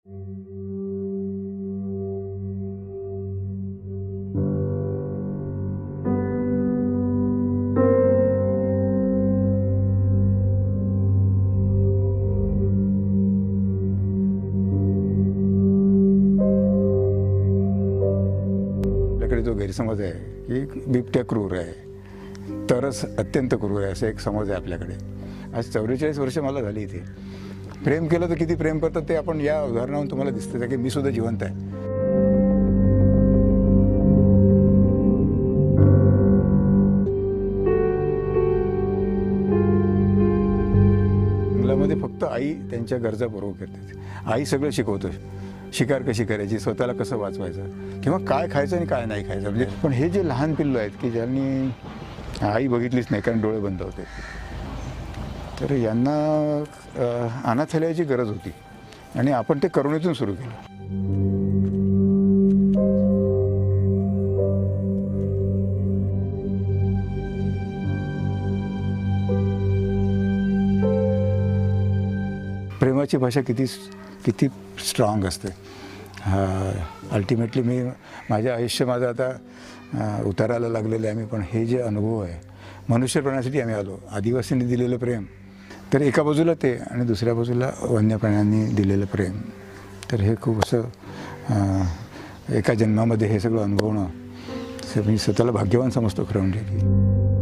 आपल्याकडे जो गैरसमज आहे की बिबट्या क्रूर आहे, तरच अत्यंत क्रूर आहे, असं एक समज आहे आपल्याकडे. आज 44 वर्ष मला झाली इथे. प्रेम केलं तर किती प्रेम करतात ते आपण या उदाहरणावरून तुम्हाला दिसतं की मी सुद्धा जिवंत आहे. जंगलामध्ये फक्त आई त्यांच्या गरजा पुरवू करते. आई सगळं शिकवतो. शिकार कशी करायची, स्वतःला कसं वाचवायचं, किंवा काय खायचं आणि काय नाही खायचं. म्हणजे पण हे जे लहान पिल्लू आहेत की ज्यांनी आई बघितलीच नाही कारण डोळे बंद होते, तर यांना अनाथालयाची गरज होती आणि आपण ते करुणेतून सुरू केलं. प्रेमाची भाषा किती स्ट्रॉंग असते. अल्टिमेटली माझं आता उताराला लागलेलं आहे मी. पण हे जे अनुभव आहे, मनुष्यप्राण्यासाठी आम्ही आलो. आदिवासींनी दिलेलं प्रेम तर एका बाजूला ते, आणि दुसऱ्या बाजूला वन्य प्राण्यांनी दिलेलं प्रेम. तर हे खूप असं एका जन्मामध्ये हे सगळं अनुभवणं, मी स्वतःला भाग्यवान समजतो खरं म्हणजे.